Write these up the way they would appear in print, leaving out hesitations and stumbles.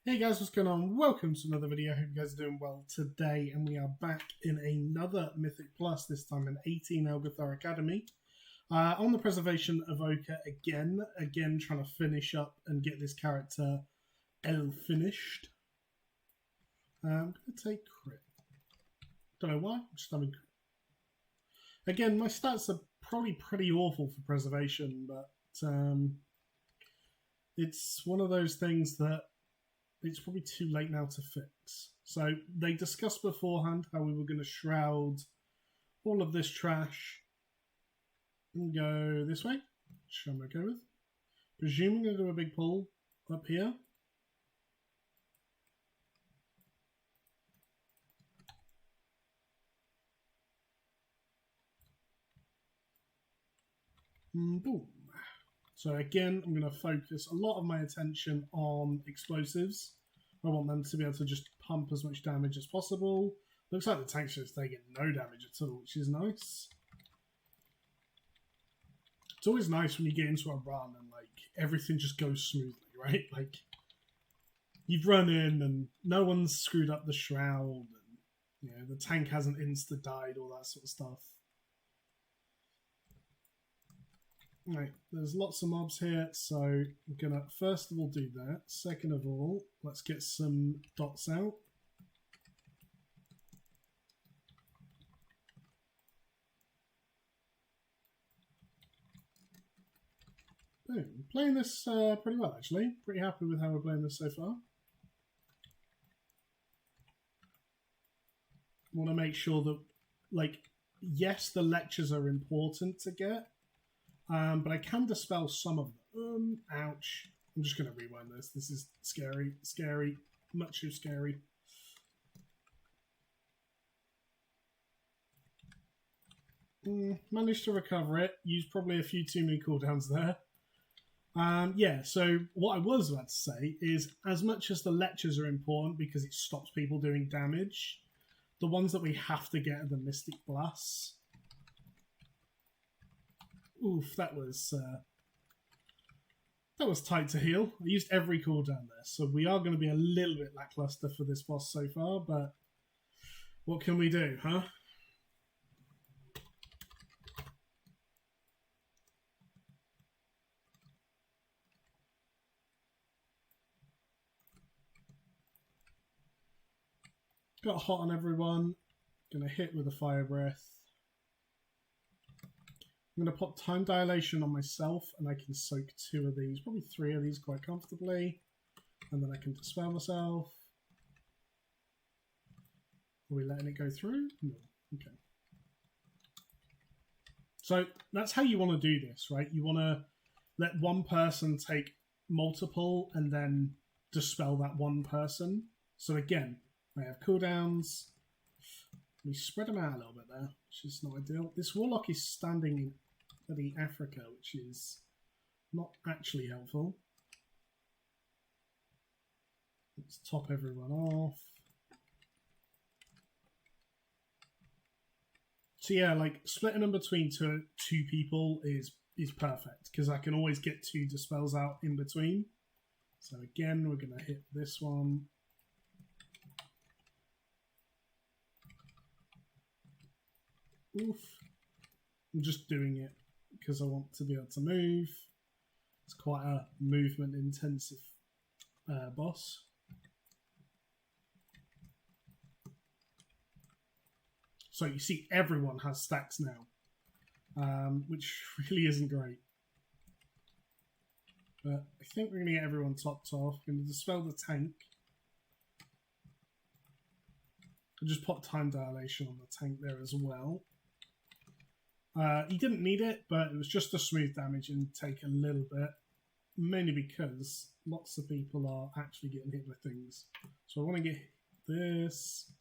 Hey guys, what's going on? Welcome to another video. Hope you guys are doing well today, and we are back in another Mythic Plus, this time in 18 Algeth'ar Academy. On the preservation Evoker again trying to finish up and get this character finished. I'm going to take crit. Don't know why, I'm just having crit. Again, my stats are probably pretty awful for preservation, but it's one of those things that it's probably too late now to fix. So they discussed beforehand how we were going to shroud all of this trash and go this way, which I'm okay with. Presuming we're going to do a big pull up here. Boom. So again, I'm going to focus a lot of my attention on explosives. I want them to be able to just pump as much damage as possible. Looks like the tank's just taking no damage at all, which is nice. It's always nice when you get into a run and like everything just goes smoothly, right? Like you've run in and no one's screwed up the shroud, and the tank hasn't insta-died, all that sort of stuff. Right, there's lots of mobs here, so I'm gonna first of all do that. Second of all, let's get some dots out. Boom. Playing this pretty well, actually. Pretty happy with how we're playing this so far. Want to make sure that, like, yes, the lectures are important to get. But I can dispel some of them. Ouch. I'm just going to rewind this. This is scary. Scary. Much too scary. Managed to recover it. Used probably a few too many cooldowns there. Yeah, so what I was about to say is, as much as the lectures are important because it stops people doing damage, the ones that we have to get are the Mystic Blasts. Oof, that was tight to heal. I used every cooldown there, so we are going to be a little bit lackluster for this boss so far, but what can we do, huh? Got hot on everyone. Gonna hit with a fire breath. I'm going to pop time dilation on myself, and I can soak 2 of these, probably 3 of these quite comfortably. And then I can dispel myself. Are we letting it go through? No. Okay. So that's how you want to do this, right? You want to let one person take multiple and then dispel that one person. So again, I have cooldowns. We spread them out a little bit there, which is not ideal. This warlock is standing in bloody Africa, which is not actually helpful. Let's top everyone off. So yeah, like splitting them between two people is perfect because I can always get 2 dispels out in between. So again, we're going to hit this one. Oof. I'm just doing it because I want to be able to move. It's quite a movement intensive boss. So you see everyone has stacks now, which really isn't great. But I think we're going to get everyone topped off. Going to dispel the tank. I just put time dilation on the tank there as well. He didn't need it, but it was just a smooth damage and take a little bit. Mainly because lots of people are actually getting hit with things. So I want to get this.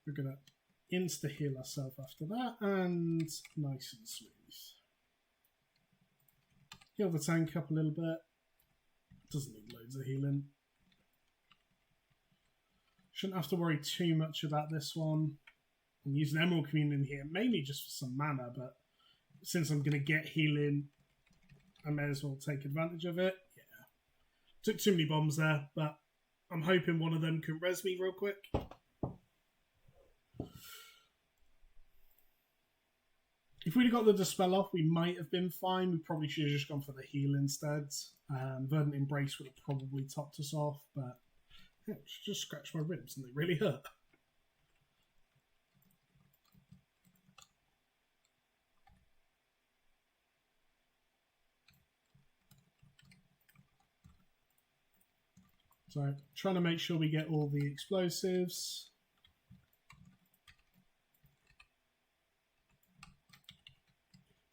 We're going to insta-heal ourselves after that. And nice and smooth. Heal the tank up a little bit. Doesn't need loads of healing. Shouldn't have to worry too much about this one. I'm using Emerald Communion here, mainly just for some mana, but since I'm going to get healing, I may as well take advantage of it. Yeah. Took too many bombs there, but I'm hoping one of them can res me real quick. If we'd have got the Dispel off, we might have been fine. We probably should have just gone for the heal instead. Verdant Embrace would have probably topped us off, but yeah, just scratched my ribs and they really hurt. So, trying to make sure we get all the explosives.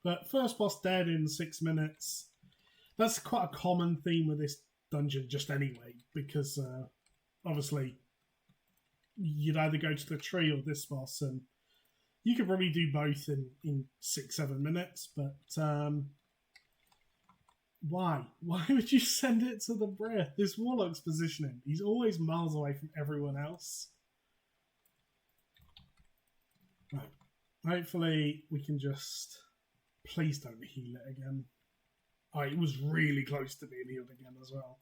But first boss dead in 6 minutes. That's quite a common theme with this dungeon just anyway, because obviously you'd either go to the tree or this boss, and you could probably do both in 6-7 minutes, but why? Why would you send it to the breath? This Warlock's positioning. He's always miles away from everyone else. Right. Hopefully we can just... Please don't heal it again. Oh, it was really close to being healed again as well.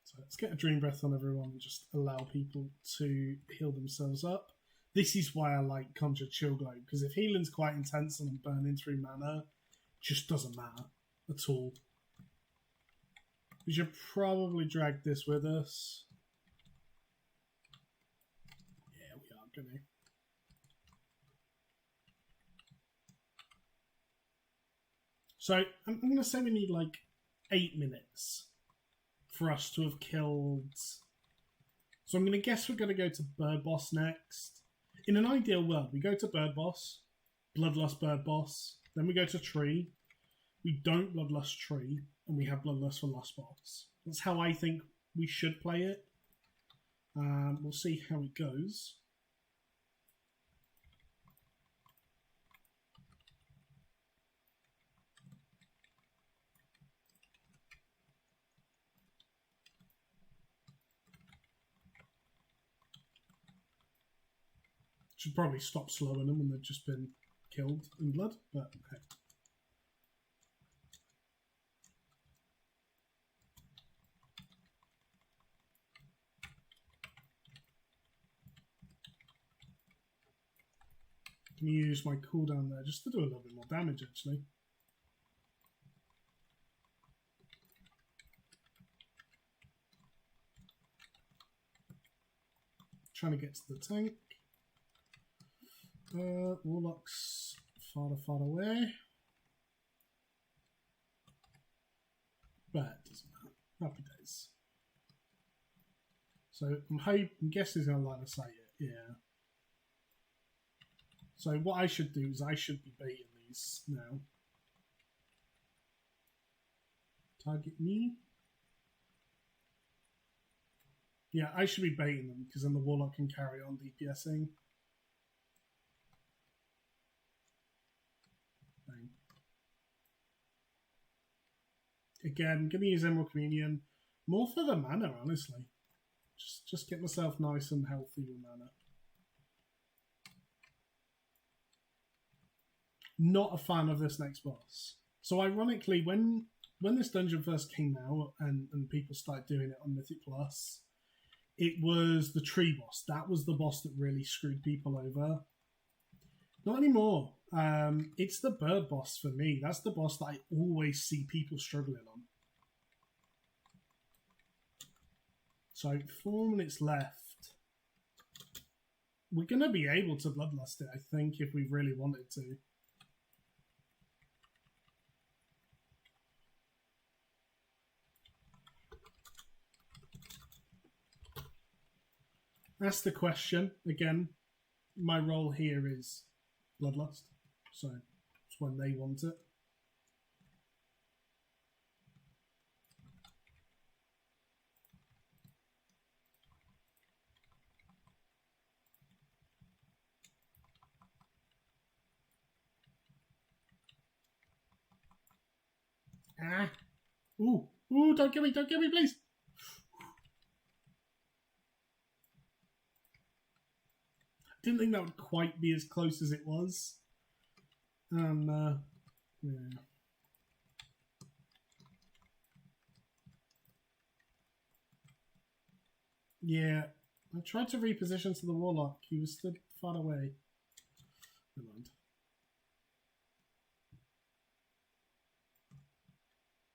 So let's get a Dream Breath on everyone and just allow people to heal themselves up. This is why I like Conjure Chill Glow, because if healing's quite intense and I'm burning through mana, it just doesn't matter at all. We should probably drag this with us. Yeah, we are going to. So I'm going to say we need like 8 minutes for us to have killed. So I'm going to guess we're going to go to Bird Boss next. In an ideal world, we go to Bird Boss, Bloodlust Bird Boss, then we go to Tree. We don't Bloodlust Tree, and we have Bloodlust for Lust Boss. That's how I think we should play it. We'll see how it goes. Should probably stop slowing them when they've just been killed in blood, but okay. Can use my cooldown there just to do a little bit more damage, actually. Trying to get to the tank. Warlock's far away. But it doesn't matter. Happy days. So I'm guessing he's going to let us say it, yeah. So what I should do is I should be baiting these now. Target me. Yeah, I should be baiting them because then the Warlock can carry on DPSing. Bang. Again, gonna use Emerald Communion more for the mana, honestly. Just get myself nice and healthy with mana. Not a fan of this next boss. So ironically, when this dungeon first came out and people started doing it on Mythic Plus, it was the tree boss. That was the boss that really screwed people over. Not anymore. It's the bird boss for me. That's the boss that I always see people struggling on. So 4 minutes left. We're going to be able to bloodlust it, I think, if we really wanted to. That's the question. Again, my role here is bloodlust, so it's when they want it. Ah! Ooh! Ooh! Don't get me, please! Didn't think that would quite be as close as it was. Yeah. Yeah, I tried to reposition to the Warlock. He was stood far away. Never mind.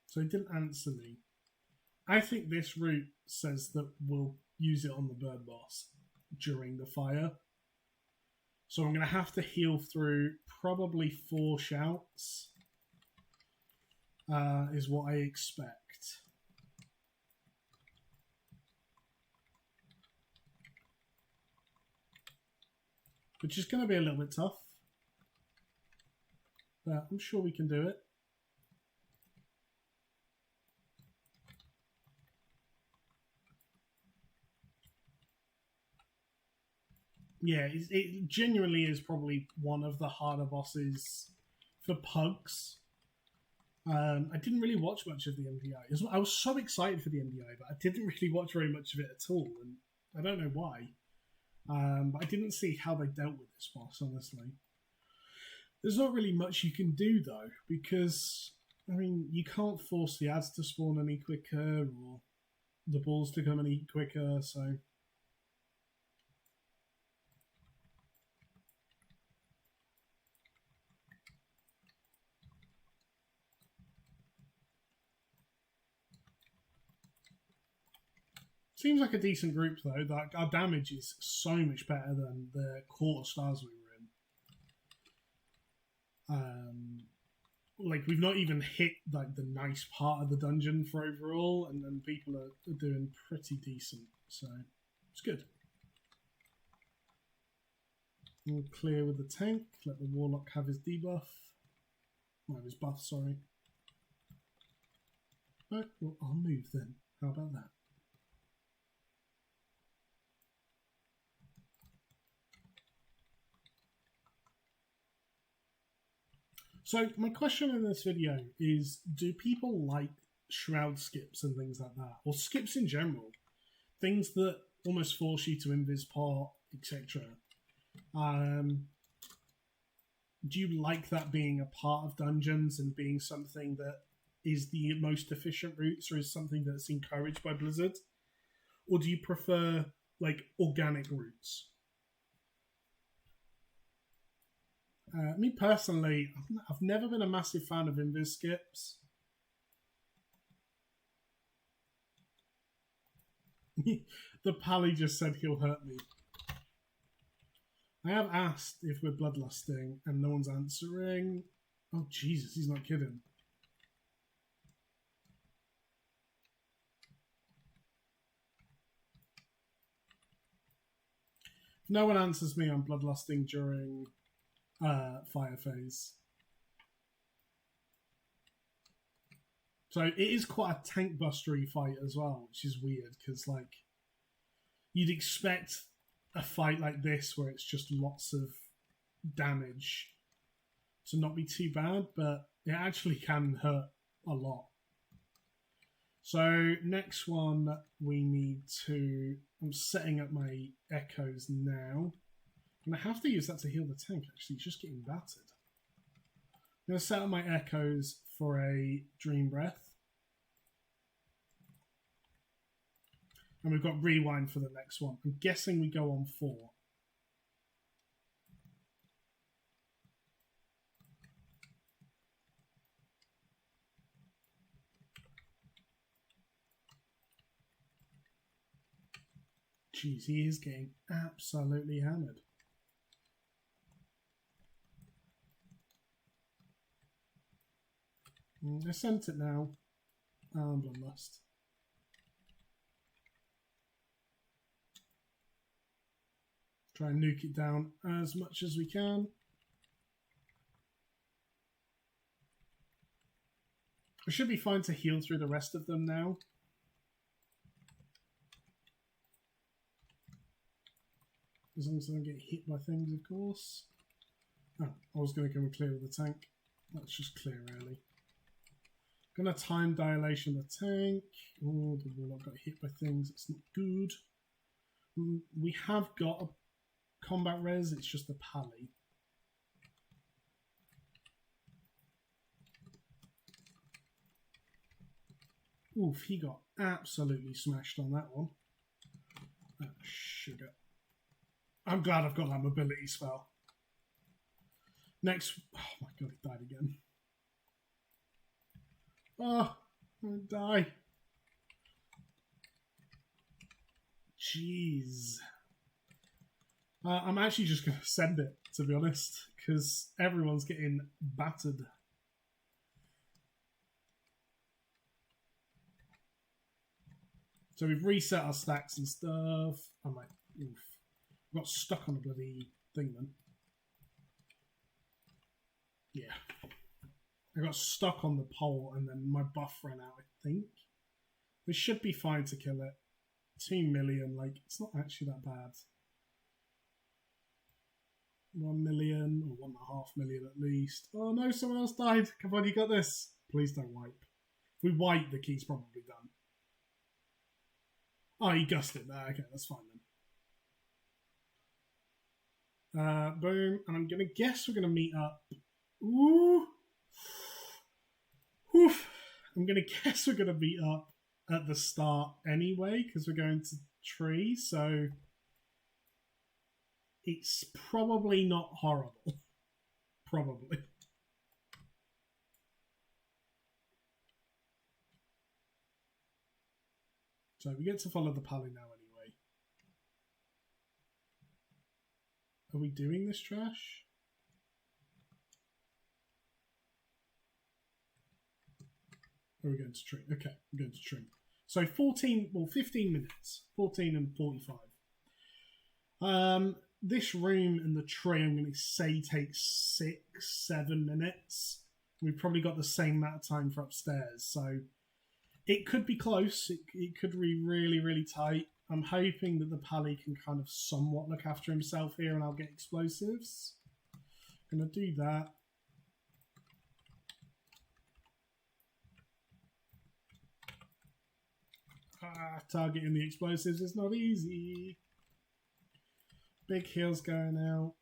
So he didn't answer me. I think this route says that we'll use it on the bird boss during the fire. So I'm going to have to heal through probably 4 shouts, is what I expect. Which is going to be a little bit tough. But I'm sure we can do it. Yeah, it genuinely is probably one of the harder bosses for pugs. I didn't really watch much of the MDI. I was so excited for the MDI, but I didn't really watch very much of it at all, and I don't know why. But I didn't see how they dealt with this boss, honestly. There's not really much you can do, though, because, I mean, you can't force the ads to spawn any quicker, or the balls to come any quicker, so... Seems like a decent group, though. Like, our damage is so much better than the quarter stars we were in. Like, we've not even hit like the nice part of the dungeon for overall, and then people are doing pretty decent, so it's good. We'll clear with the tank, let the Warlock have his debuff. No, his buff, sorry. Right, well, I'll move then. How about that? So my question in this video is, do people like shroud skips and things like that? Or skips in general? Things that almost force you to invis part, etc. Do you like that being a part of dungeons and being something that is the most efficient routes, or is something that's encouraged by Blizzard? Or do you prefer like organic routes? Me personally, I've never been a massive fan of invis skips. The pally just said he'll hurt me. I have asked if we're bloodlusting, and no one's answering. Oh, Jesus, he's not kidding. If no one answers me, I'm bloodlusting during fire phase. So it is quite a tank bustery fight as well, which is weird, because like you'd expect a fight like this where it's just lots of damage to not be too bad, but it actually can hurt a lot. So next one we need to... I'm setting up my echoes now. And I have to use that to heal the tank, actually. It's just getting battered. I'm going to set up my echoes for a Dream Breath. And we've got Rewind for the next one. I'm guessing we go on 4. Jeez, he is getting absolutely hammered. I sent it now. I'm bloodlust. Try and nuke it down as much as we can. I should be fine to heal through the rest of them now. As long as I don't get hit by things, of course. Oh, I was going to go and clear with the tank. Let's just clear early. Gonna time dilation the tank. Oh, the Warlock got hit by things. It's not good. We have got a combat res. It's just a pally. Oof, he got absolutely smashed on that one. sugar. I'm glad I've got that mobility spell. Next... Oh my god, he died again. Oh, I'm gonna die. Jeez. I'm actually just going to send it, to be honest, because everyone's getting battered. So we've reset our stacks and stuff. I might... Oof. I got stuck on the bloody thing then. Yeah. I got stuck on the pole and then my buff ran out, I think. This should be fine to kill it. 2 million, like, it's not actually that bad. 1 million, or 1.5 million at least. Oh no, someone else died. Come on, you got this. Please don't wipe. If we wipe, the key's probably done. Oh, you guessed it there. Okay, that's fine then. Boom. And I'm going to guess we're going to meet up. Ooh. Oof. I'm going to guess we're going to meet up at the start anyway, because we're going to tree, so it's probably not horrible. Probably. So we get to follow the pally now anyway. Are we doing this trash? Or are we going to tree? Okay, we're going to tree. So 15 minutes. 14 and 45. This room and the tree, I'm going to say, takes 6-7 minutes. We've probably got the same amount of time for upstairs. So it could be close. It could be really, really tight. I'm hoping that the pally can kind of somewhat look after himself here and I'll get explosives. I'm going to do that. Targeting the explosives is not easy. Big heals going out.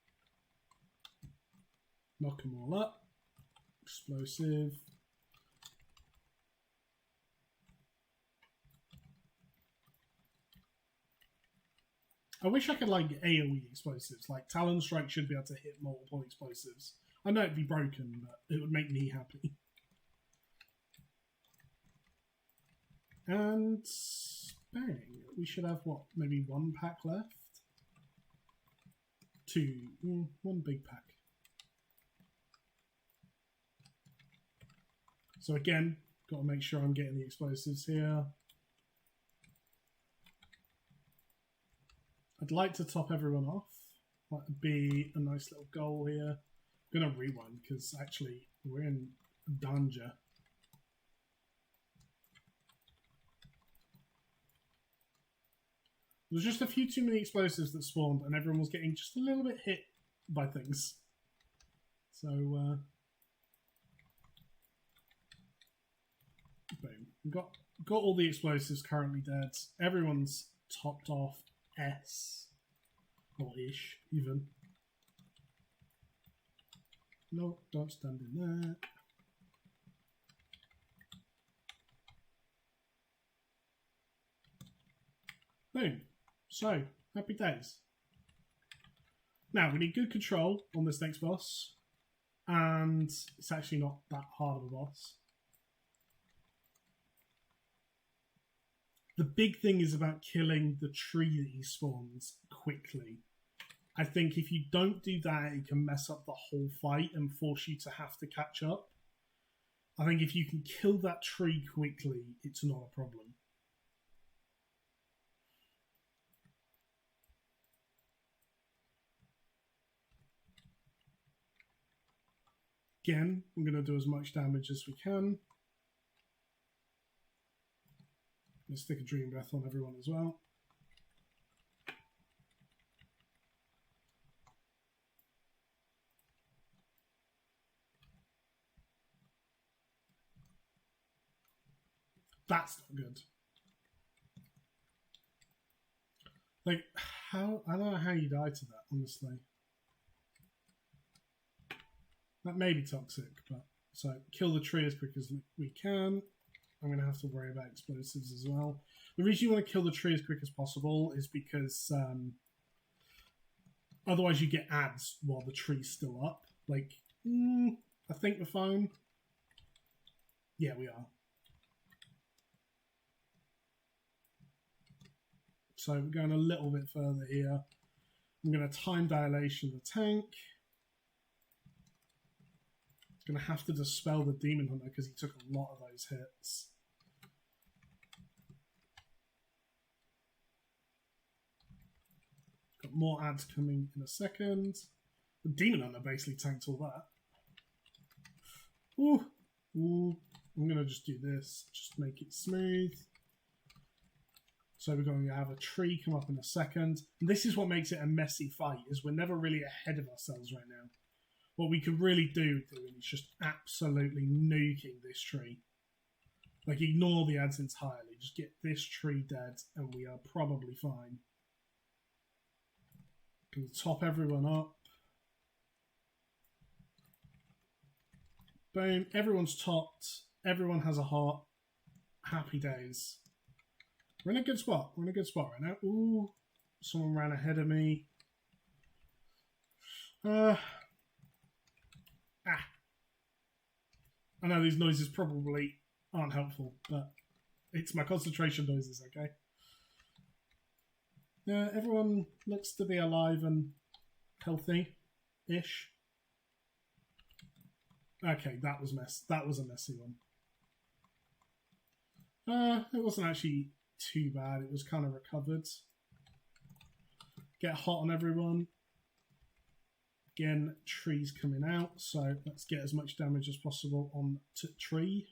Knock them all up. Explosive. I wish I could like AoE explosives. Like Talon Strike should be able to hit multiple explosives. I know it'd be broken, but it would make me happy. And bang, we should have what? Maybe 1 pack left? 2, 1 big pack. So again, got to make sure I'm getting the explosives here. I'd like to top everyone off. That would be a nice little goal here. I'm going to rewind because actually we're in danger. There's just a few too many explosives that spawned and everyone was getting just a little bit hit by things. So, boom. We've got all the explosives currently dead. Everyone's topped off S. Or ish, even. No, don't stand in there. Boom. So, happy days. Now, we need good control on this next boss. And it's actually not that hard of a boss. The big thing is about killing the tree that he spawns quickly. I think if you don't do that, it can mess up the whole fight and force you to have to catch up. I think if you can kill that tree quickly, it's not a problem. Again, we're going to do as much damage as we can. Let's stick a Dream Breath on everyone as well. That's not good. Like, how... I don't know how you die to that, honestly. That may be toxic, but... So, kill the tree as quick as we can. I'm going to have to worry about explosives as well. The reason you want to kill the tree as quick as possible is because otherwise you get ads while the tree's still up. Like, I think we're fine. Yeah, we are. So we're going a little bit further here. I'm going to time dilation the tank. Going to have to dispel the Demon Hunter because he took a lot of those hits. Got more ads coming in a second. The Demon Hunter basically tanked all that. Ooh. Ooh. I'm going to just do this. Just make it smooth. So we're going to have a tree come up in a second. And this is what makes it a messy fight, is we're never really ahead of ourselves right now. What we could really do is just absolutely nuking this tree. Like, ignore the ads entirely. Just get this tree dead and we are probably fine. Can top everyone up. Boom. Everyone's topped. Everyone has a heart. Happy days. We're in a good spot. We're in a good spot right now. Ooh. Someone ran ahead of me. I know these noises probably aren't helpful, but it's my concentration noises, okay? Yeah, everyone looks to be alive and healthy-ish. Okay, that was a messy one. It wasn't actually too bad. It was kind of recovered. Get hot on everyone. Again, trees coming out, so let's get as much damage as possible on tree.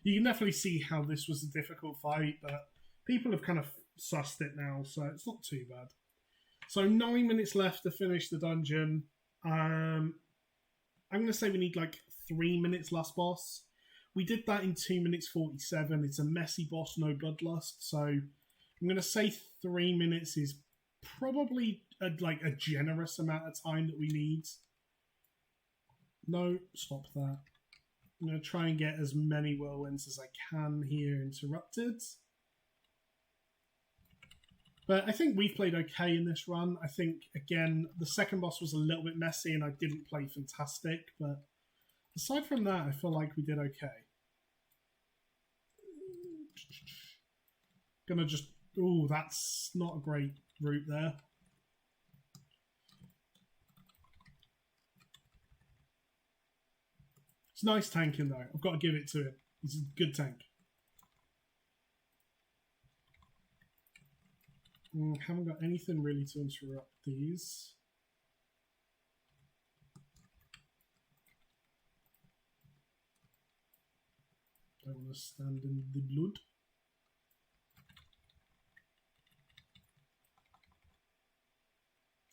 You can definitely see how this was a difficult fight, but people have kind of sussed it now, so it's not too bad. So 9 minutes left to finish the dungeon. I'm going to say we need like 3 minutes last boss. We did that in 2 minutes 47. It's a messy boss, no bloodlust. So I'm going to say 3 minutes is probably a generous amount of time that we need. No, stop that. I'm going to try and get as many whirlwinds as I can here interrupted. But I think we've played okay in this run. I think, again, the second boss was a little bit messy and I didn't play fantastic. But aside from that, I feel like we did okay. Gonna just... Ooh, that's not a great route there. It's nice tanking, though. I've got to give it to him. He's a good tank. Haven't got anything really to interrupt these. Don't want to stand in the blood.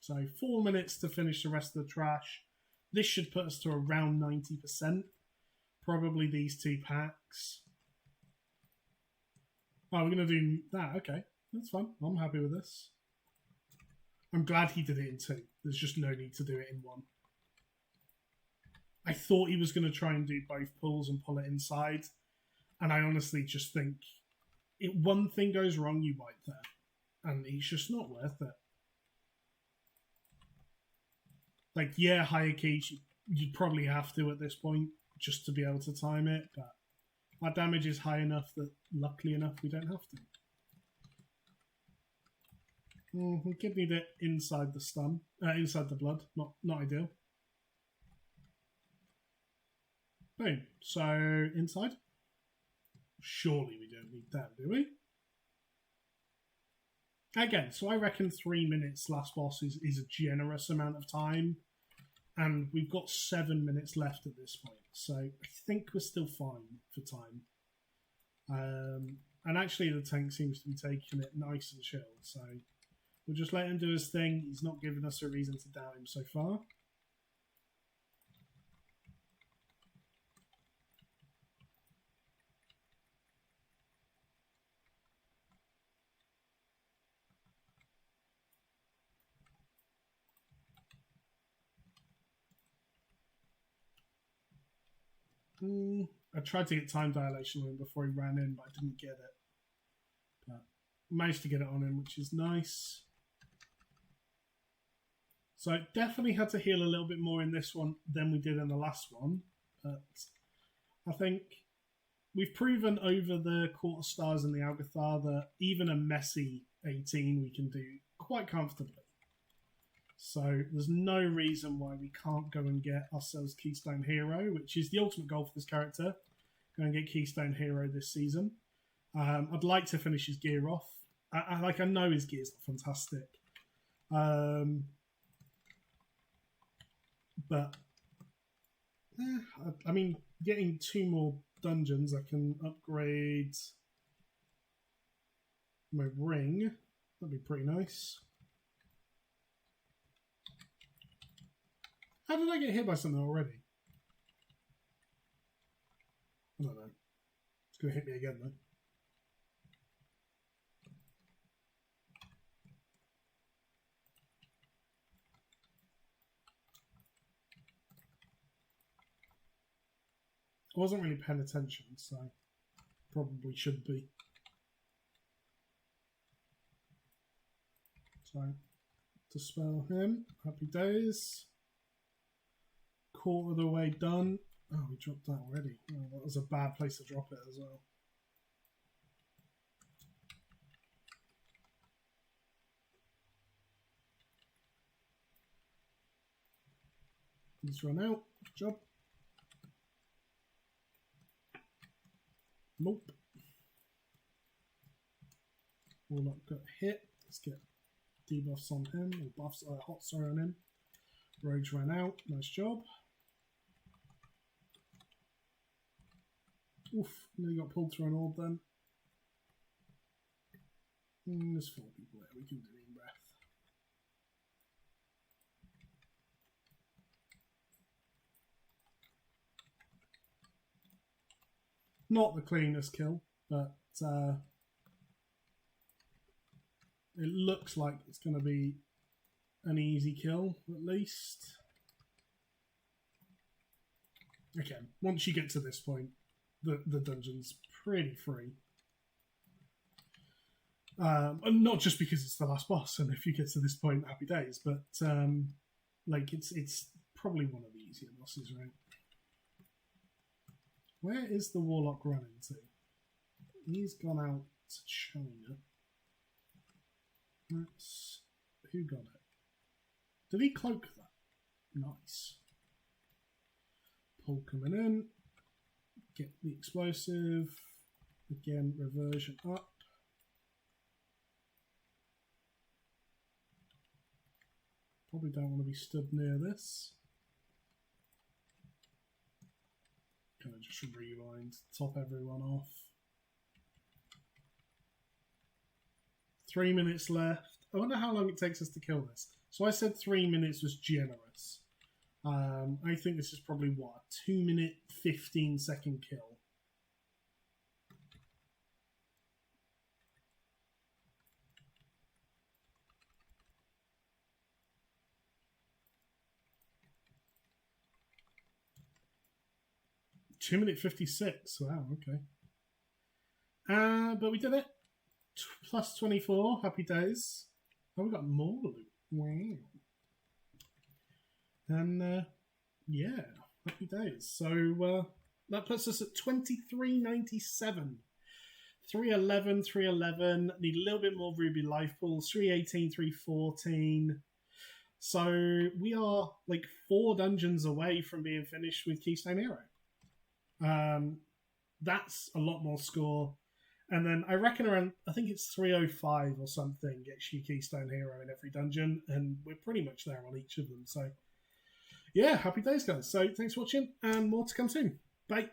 So 4 minutes to finish the rest of the trash. This should put us to around 90%. Probably these 2 packs. Oh, we're going to do that. Okay, that's fine. I'm happy with this. I'm glad he did it in 2. There's just no need to do it in 1. I thought he was going to try and do both pulls and pull it inside. And I honestly just think if one thing goes wrong, you wipe there. And it's just not worth it. Like, yeah, higher keys, you'd probably have to at this point just to be able to time it, but our damage is high enough that, luckily enough, we don't have to. We could need it inside the stun, inside the blood. Not ideal. Boom. So, inside. Surely we don't need that, do we? Again, so I reckon 3 minutes last boss is a generous amount of time. And we've got 7 minutes left at this point. So I think we're still fine for time. And actually the tank seems to be taking it nice and chill. So we'll just let him do his thing. He's not giving us a reason to doubt him so far. I tried to get time dilation on him before he ran in, but I didn't get it. But managed to get it on him, which is nice. So definitely had to heal a little bit more in this one than we did in the last one. But I think we've proven over the quarter stars in the Algeth'ar that even a messy 18 we can do quite comfortably. So there's no reason why we can't go and get ourselves Keystone Hero, which is the ultimate goal for this character. Go and get Keystone Hero this season. I'd like to finish his gear off. I know his gear's not fantastic. But I mean, getting 2 more dungeons, I can upgrade my ring. That'd be pretty nice. How did I get hit by something already? I don't know. It's going to hit me again, though. I wasn't really paying attention, so probably should be. So, dispel him. Happy days. Quarter of the way done. Oh, we dropped that already. Oh, that was a bad place to drop it as well. He's run out. Good job. Nope. Warlock got hit. Let's get debuffs on him, or buffs, hot sorry on him. Rogues ran out. Nice job. Oof, nearly got pulled through an orb then. There's 4 people there. We can do in breath. Not the cleanest kill, but it looks like it's going to be an easy kill, at least. Again, once you get to this point, the dungeon's pretty free. And not just because it's the last boss, and if you get to this point, happy days, but like it's probably one of the easier bosses, right? Where is the Warlock running to? He's gone out to China. That's... Who got it? Did he cloak that? Nice. Pull coming in. Get the explosive. Again, reversion up. Probably don't want to be stood near this. Kind of just rewind, top everyone off. 3 minutes left. I wonder how long it takes us to kill this. So I said 3 minutes was generous. I think this is probably, what, a 2 minute, 15-second kill. Two minute 56. Wow, okay. But we did it. Plus 24. Happy days. Oh, we got more loot. Wow. And yeah, happy days. So that puts us at 2397. 311, 311. Need a little bit more ruby life balls. 318, 314. So we are like 4 dungeons away from being finished with Keystone Hero. That's a lot more score. And then I reckon around, I think it's 305 or something, gets you Keystone Hero in every dungeon. And we're pretty much there on each of them. So yeah, happy days, guys. So thanks for watching, and more to come soon. Bye.